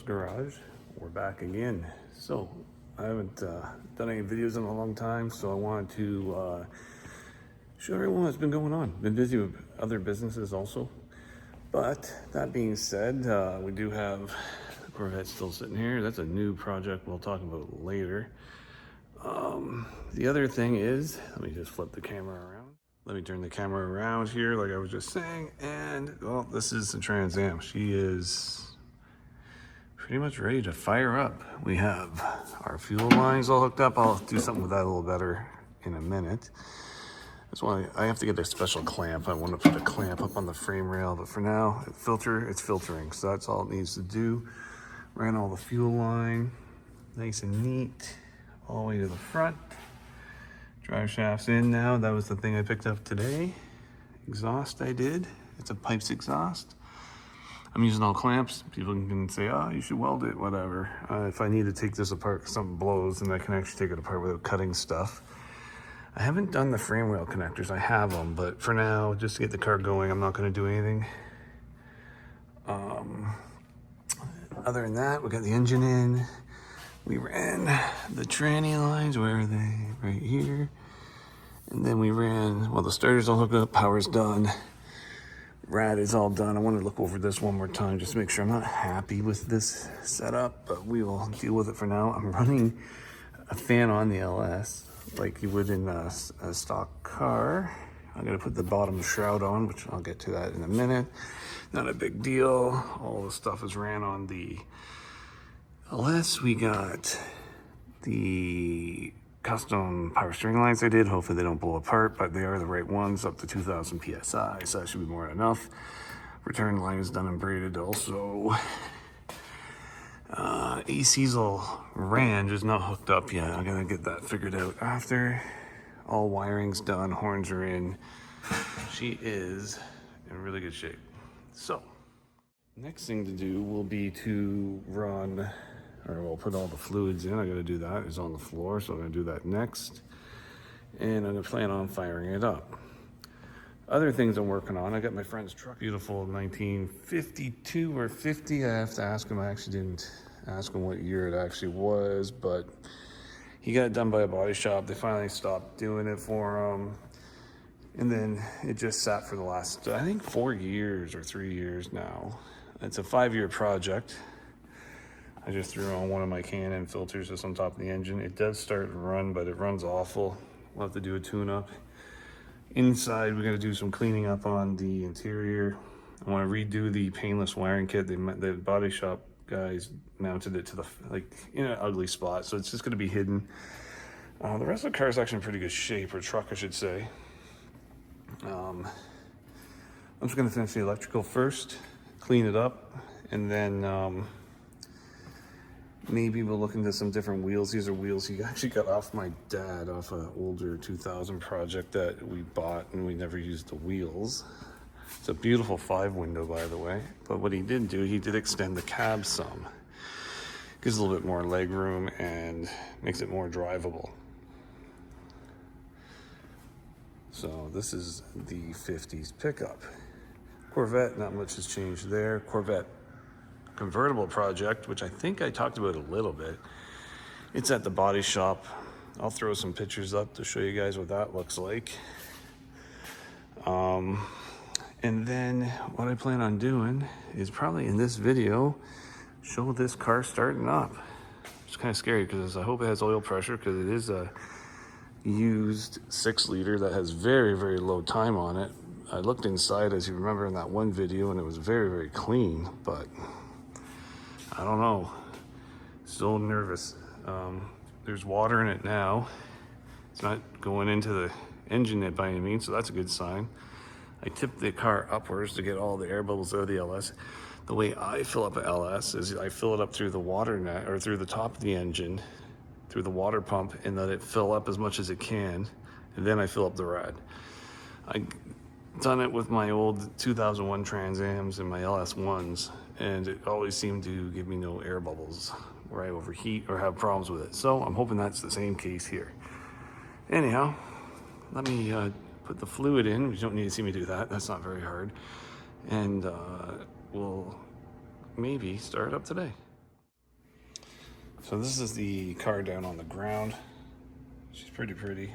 Joe's Garage. We're back again. So I haven't done any videos in a long time, so I wanted to show everyone what's been going on. Been busy with other businesses also. But that being said, we do have the Corvette still sitting here. That's a new project we'll talk about later. The other thing is, let me just flip the camera around. Let me turn the camera around here like I was just saying. And, well, this is the Trans Am. She is pretty much ready to fire up. We have our fuel lines all hooked up. I'll do something with that a little better in a minute. That's why I have to get a special clamp. I want to put a clamp up on the frame rail, but for now, it's filtering. So that's all it needs to do. Ran all the fuel line, nice and neat, all the way to the front. Drive shaft's in now. That was the thing I picked up today. Exhaust I did. It's a pipes exhaust. I'm using all clamps. People can say, oh, you should weld it, whatever. If I need to take this apart because something blows, then I can actually take it apart without cutting stuff. I haven't done the frame rail connectors. I have them, but for now, just to get the car going, I'm not going to do anything. Other than that, we got the engine in. We ran the tranny lines. Where are they? Right here. And then we ran, well, the starter's all hooked up, power's done. Rad is all done. I want to look over this one more time just to make sure I'm not happy with this setup, but we will deal with it for now. I'm running a fan on the LS like you would in a stock car. I'm going to put the bottom shroud on, which I'll get to that in a minute. Not a big deal. All the stuff is ran on the LS. We got the custom power steering lines I did. Hopefully they don't blow apart, but they are the right ones, up to 2,000 PSI, so that should be more than enough. Return line is done and braided also. AC's all ran, just not hooked up yet. I'm gonna get that figured out after. All wiring's done, horns are in. She is in really good shape. So, next thing to do will be to run, or we'll put all the fluids in. I gotta do that. It's on the floor, so I'm gonna do that next. And I'm gonna plan on firing it up. Other things I'm working on, I got my friend's truck, beautiful 1952 or 50. I have to ask him. I actually didn't ask him what year it actually was, but he got it done by a body shop. They finally stopped doing it for him. And then it just sat for the last, I think, 4 years or 3 years now. It's a 5-year project. I just threw on one of my Canon filters just on top of the engine. It does start to run, but it runs awful. We'll have to do a tune-up. Inside, we're gonna do some cleaning up on the interior. I wanna redo the painless wiring kit. The body shop guys mounted it to the, like, in an ugly spot, so it's just gonna be hidden. The rest of the car is actually in pretty good shape, or truck, I should say. I'm just gonna finish the electrical first, clean it up, and then maybe we'll look into some different wheels. These are wheels he actually got off my dad, off an older 2000 project that we bought, and we never used the wheels. It's a beautiful 5-window, by the way. But what he did do, he did extend the cab some. Gives a little bit more leg room and makes it more drivable. So this is the 50s pickup. Corvette, not much has changed there. Corvette convertible project, which I think I talked about a little bit. It's at the body shop. I'll throw some pictures up to show you guys what that looks like. And then what I plan on doing is probably in this video, show this car starting up. It's kind of scary because I hope it has oil pressure, because it is a used 6-liter that has very, very low time on it. I looked inside, as you remember in that one video, and it was very, very clean, but I don't know, still nervous. There's water in it now. It's not going into the engine by any means, so that's a good sign. I tipped the car upwards to get all the air bubbles out of the LS. The way I fill up an LS is I fill it up through the water net, or through the top of the engine, through the water pump, and let it fill up as much as it can, and then I fill up the rad. I've done it with my old 2001 Trans Ams and my LS1s, and it always seemed to give me no air bubbles where I overheat or have problems with it. So I'm hoping that's the same case here. Anyhow, let me put the fluid in. You don't need to see me do that. That's not very hard. And we'll maybe start up today. So this is the car down on the ground. She's pretty pretty.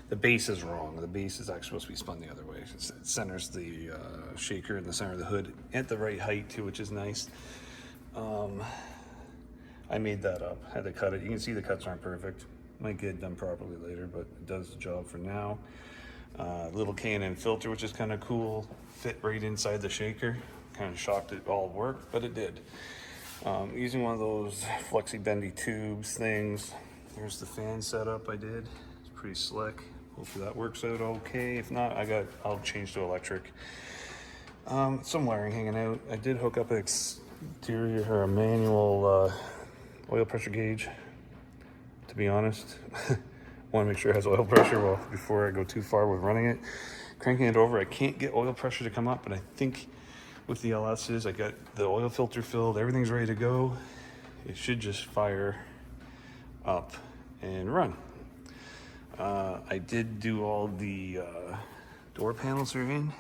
The base is wrong. The base is actually supposed to be spun the other way. It centers the shaker in the center of the hood at the right height too, which is nice. I made that up. Had to cut it. You can see the cuts aren't perfect. Might get done properly later, but it does the job for now. Little K&N filter, which is kind of cool. Fit right inside the shaker. Kind of shocked it all worked, but it did. Using one of those flexi bendy tubes things. There's the fan setup I did. It's pretty slick. Hopefully that works out okay. If not, I'll change to electric. Some wiring hanging out. I did hook up an exterior or a manual oil pressure gauge. To be honest, want to make sure it has oil pressure before I go too far with running it. Cranking it over, I can't get oil pressure to come up, but I think with the LS's, I got the oil filter filled. Everything's ready to go. It should just fire up and run. I did do all the door panels are in.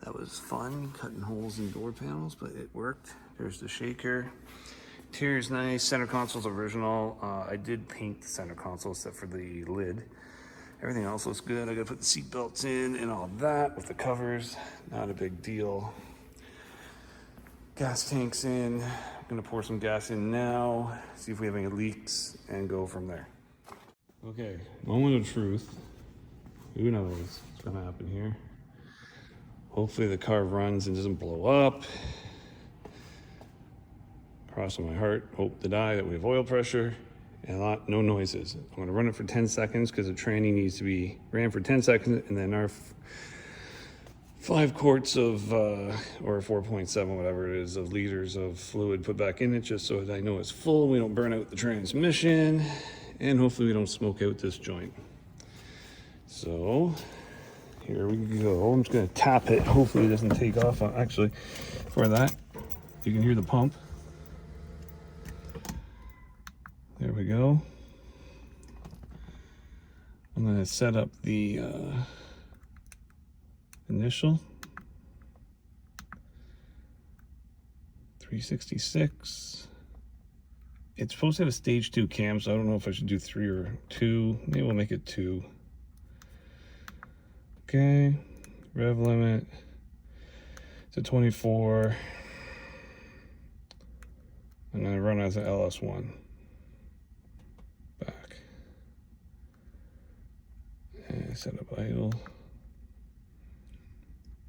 That was fun, cutting holes in door panels, but it worked. There's the shaker. Interior's nice. Center console's original. I did paint the center console except for the lid. Everything else looks good. I gotta put the seat belts in and all that with the covers. Not a big deal. Gas tank's in. I'm gonna pour some gas in now, see if we have any leaks, and go from there. Okay, moment of truth. Who knows what's gonna happen here? Hopefully the car runs and doesn't blow up. Crossing my heart, hope to die that we have oil pressure and no noises. I'm gonna run it for 10 seconds because the training needs to be ran for 10 seconds, and then our 5 quarts of, or 4.7, whatever it is, of liters of fluid put back in it, just so that I know it's full, we don't burn out the transmission, and hopefully we don't smoke out this joint. So, here we go. I'm just gonna tap it. Hopefully it doesn't take off. Actually, for that, you can hear the pump. There we go. I'm gonna set up the initial 366. It's supposed to have a stage 2 cam, so I don't know if I should do 3 or 2. Maybe we'll make it 2. Okay, rev limit to 24. I'm gonna run as an LS1. Back. And set up idle.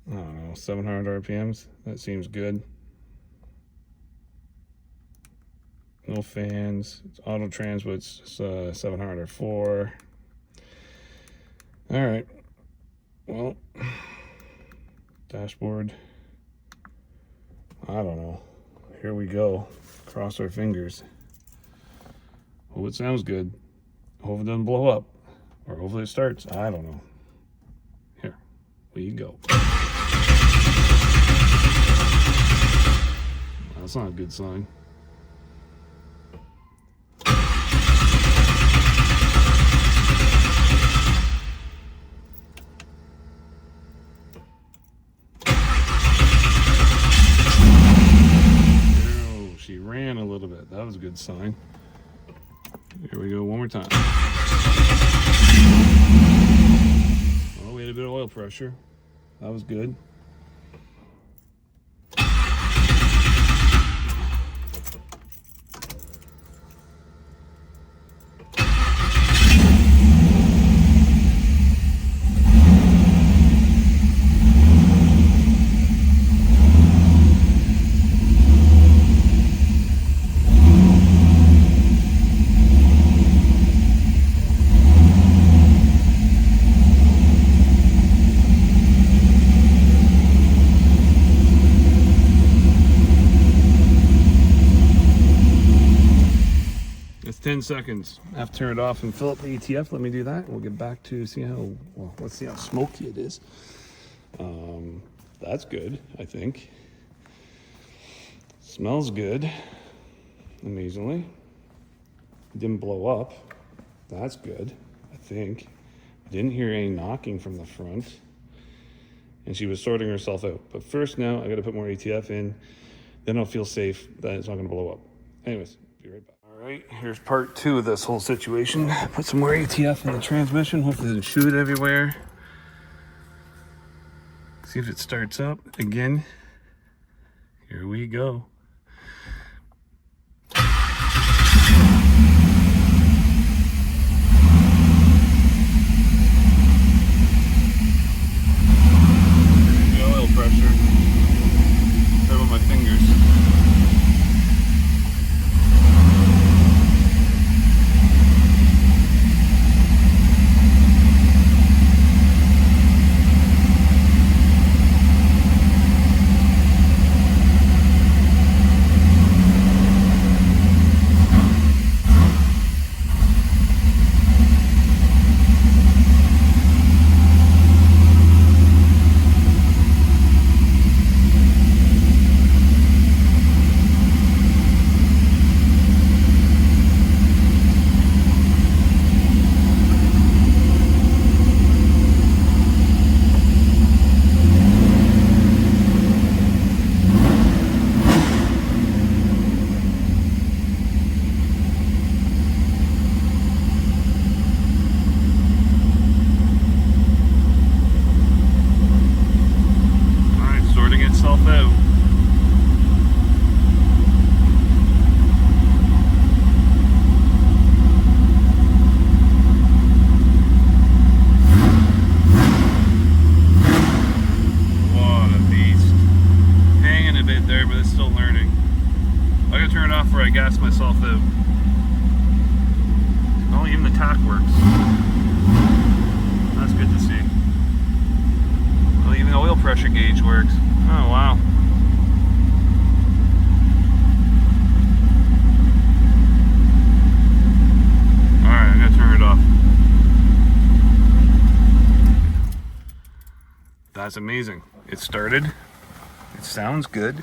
I don't know, 700 RPMs. That seems good. No fans. It's auto trans, but it's 700 R4. All right. Well, dashboard. I don't know. Here we go. Cross our fingers. Hope it sounds good. Hope it doesn't blow up. Or hopefully it starts. I don't know. Here we go. That's not a good sign. Oh, she ran a little bit. That was a good sign. Here we go one more time. Oh, we had a bit of oil pressure. That was good. It's 10 seconds. I have to turn it off and fill up the ETF. Let me do that. We'll get back to see how, well, let's see how smoky it is. That's good, I think. Smells good, amazingly. Didn't blow up. That's good, I think. Didn't hear any knocking from the front. And she was sorting herself out. But first now, I gotta put more ATF in. Then I'll feel safe that it's not gonna blow up. Anyways. be right back. All right, here's part 2 of this whole situation. Put some more ATF in the transmission. Hopefully it doesn't shoot everywhere. See if it starts up again. Here we go. I gas myself out. Oh, even the tack works. That's good to see. Well, even the oil pressure gauge works. Oh, wow. Alright, I'm gonna turn it off. That's amazing. It started. It sounds good.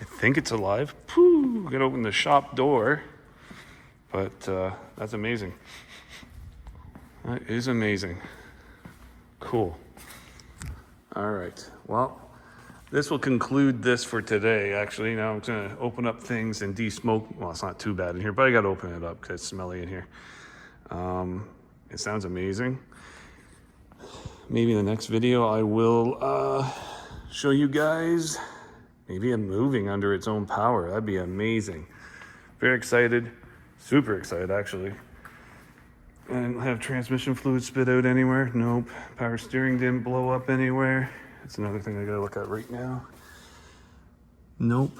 I think it's alive. Phew, I gotta open the shop door. But that's amazing. That is amazing. Cool. All right. Well, this will conclude this for today. Actually, now I'm gonna open up things and de-smoke. Well, it's not too bad in here, but I gotta open it up because it's smelly in here. It sounds amazing. Maybe in the next video I will show you guys maybe it moving under its own power. That'd be amazing. Very excited, super excited actually. I didn't have transmission fluid spit out anywhere. Nope. Power steering didn't blow up anywhere. That's another thing I gotta look at right now. Nope.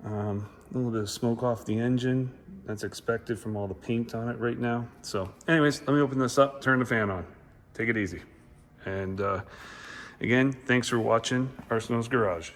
A little bit of smoke off the engine. That's expected from all the paint on it right now. So anyways, let me open this up, turn the fan on. Take it easy. And again, thanks for watching Arsenal's Garage.